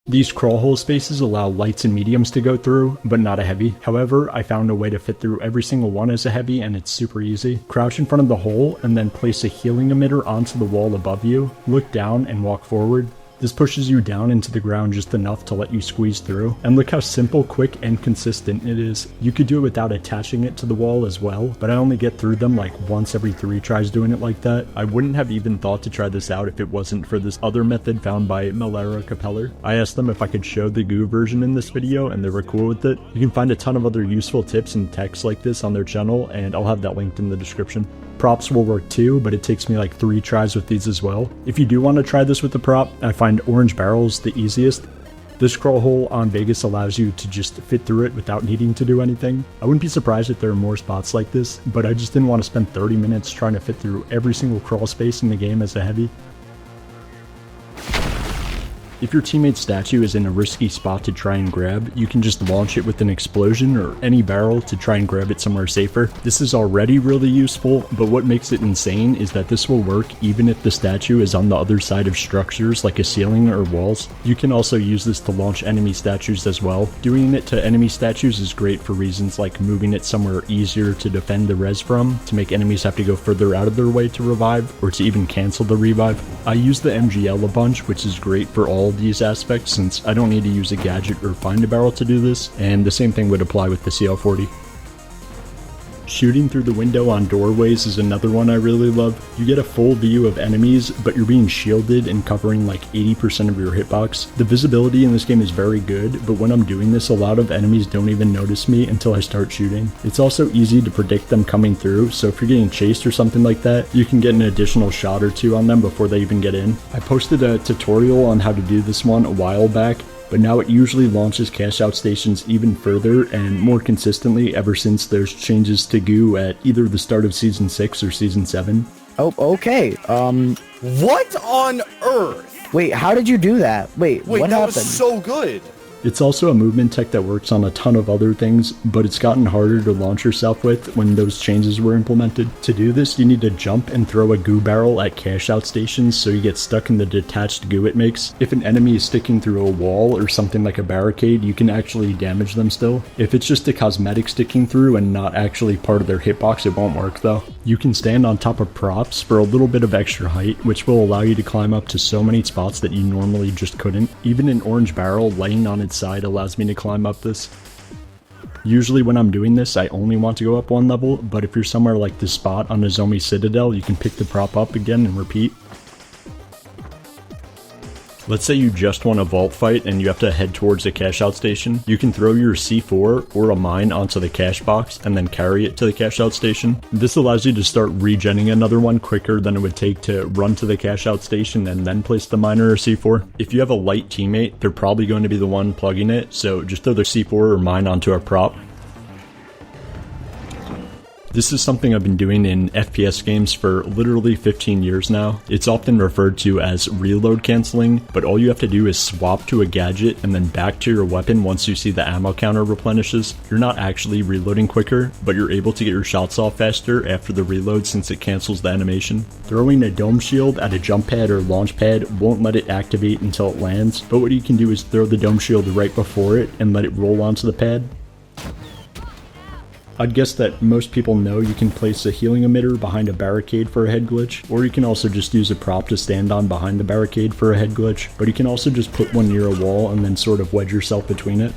These crawl hole spaces allow lights and mediums to go through, but not a heavy. However, I found a way to fit through every single one as a heavy, and it's super easy. Crouch in front of the hole and then place a healing emitter onto the wall above you. Look down and walk forward. This pushes you down into the ground just enough to let you squeeze through. And look how simple, quick, and consistent it is. You could do it without attaching it to the wall as well, but I only get through them like once every 3 tries doing it like that. I wouldn't have even thought to try this out if it wasn't for this other method found by melleracappellerfor. I asked them if I could show the goo version in this video, and they were cool with it. You can find a ton of other useful tips and texts like this on their channel, and I'll have that linked in the description. Props will work too, but it takes me like 3 tries with these as well. If you do want to try this with the prop, I find orange barrels the easiest. This crawl hole on Vegas allows you to just fit through it without needing to do anything. I wouldn't be surprised if there are more spots like this, but I just didn't want to spend 30 minutes trying to fit through every single crawl space in the game as a heavy. If your teammate's statue is in a risky spot to try and grab, you can just launch it with an explosion or any barrel to try and grab it somewhere safer. This is already really useful, but what makes it insane is that this will work even if the statue is on the other side of structures like a ceiling or walls. You can also use this to launch enemy statues as well. Doing it to enemy statues is great for reasons like moving it somewhere easier to defend the res from, to make enemies have to go further out of their way to revive, or to even cancel the revive. I use the MGL a bunch, which is great for all these aspects since I don't need to use a gadget or find a barrel to do this, and the same thing would apply with the CL40. Shooting through the window on doorways is another one I really love. You get a full view of enemies, but you're being shielded and covering like 80% of your hitbox. The visibility in this game is very good, but when I'm doing this, a lot of enemies don't even notice me until I start shooting. It's also easy to predict them coming through, so if you're getting chased or something like that, you can get an additional shot or 2 on them before they even get in. I posted a tutorial on how to do this one a while back, but now it usually launches cash out stations even further and more consistently ever since there's changes to goo at either the start of Season 6 or Season 7. Oh, okay. What on earth? Wait, how did you do that? Wait, what that happened? was so good. It's also a movement tech that works on a ton of other things, but it's gotten harder to launch yourself with when those changes were implemented. To do this, you need to jump and throw a goo barrel at cash out stations so you get stuck in the detached goo it makes. If an enemy is sticking through a wall or something like a barricade, you can actually damage them still. If it's just a cosmetic sticking through and not actually part of their hitbox, it won't work though. You can stand on top of props for a little bit of extra height, which will allow you to climb up to so many spots that you normally just couldn't. Even an orange barrel laying on its side allows me to climb up this. Usually when I'm doing this, I only want to go up 1 level, but if you're somewhere like this spot on a Nozomi Citadel, you can pick the prop up again and repeat. Let's say you just want a vault fight and you have to head towards a cash out station. You can throw your C4 or a mine onto the cash box and then carry it to the cash out station. This allows you to start regenning another one quicker than it would take to run to the cash out station and then place the mine or C4. If you have a light teammate, they're probably going to be the one plugging it, so just throw the C4 or mine onto a prop. This is something I've been doing in FPS games for literally 15 years now. It's often referred to as reload canceling, but all you have to do is swap to a gadget and then back to your weapon once you see the ammo counter replenishes. You're not actually reloading quicker, but you're able to get your shots off faster after the reload since it cancels the animation. Throwing a dome shield at a jump pad or launch pad won't let it activate until it lands, but what you can do is throw the dome shield right before it and let it roll onto the pad. I'd guess that most people know you can place a healing emitter behind a barricade for a head glitch, or you can also just use a prop to stand on behind the barricade for a head glitch, but you can also just put one near a wall and then sort of wedge yourself between it.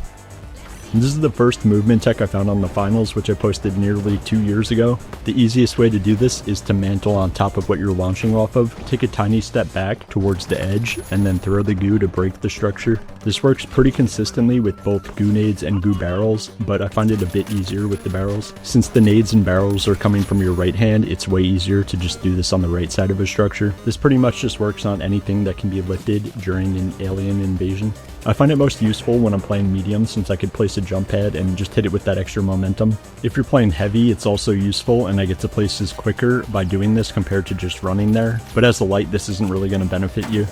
And this is the first movement tech I found on the finals, which I posted nearly 2 years ago. The easiest way to do this is to mantle on top of what you're launching off of, take a tiny step back towards the edge, and then throw the goo to break the structure. This works pretty consistently with both goo nades and goo barrels, but I find it a bit easier with the barrels. Since the nades and barrels are coming from your right hand, it's way easier to just do this on the right side of a structure. This pretty much just works on anything that can be lifted during an alien invasion. I find it most useful when I'm playing medium since I could place a jump pad and just hit it with that extra momentum. If you're playing heavy, it's also useful and I get to places quicker by doing this compared to just running there, but as a light this isn't really going to benefit you.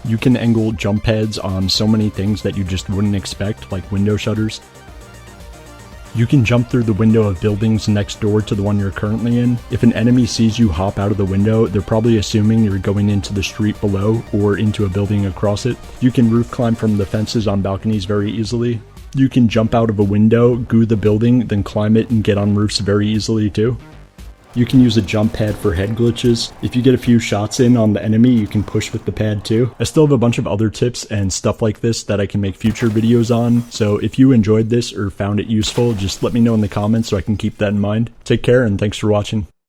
You can angle jump pads on so many things that you just wouldn't expect, like window shutters. You can jump through the window of buildings next door to the one you're currently in. If an enemy sees you hop out of the window, they're probably assuming you're going into the street below or into a building across it. You can roof climb from the fences on balconies very easily. You can jump out of a window, goo the building, then climb it and get on roofs very easily too. You can use a jump pad for head glitches. If you get a few shots in on the enemy, you can push with the pad too. I still have a bunch of other tips and stuff like this that I can make future videos on, so if you enjoyed this or found it useful, just let me know in the comments so I can keep that in mind. Take care and thanks for watching.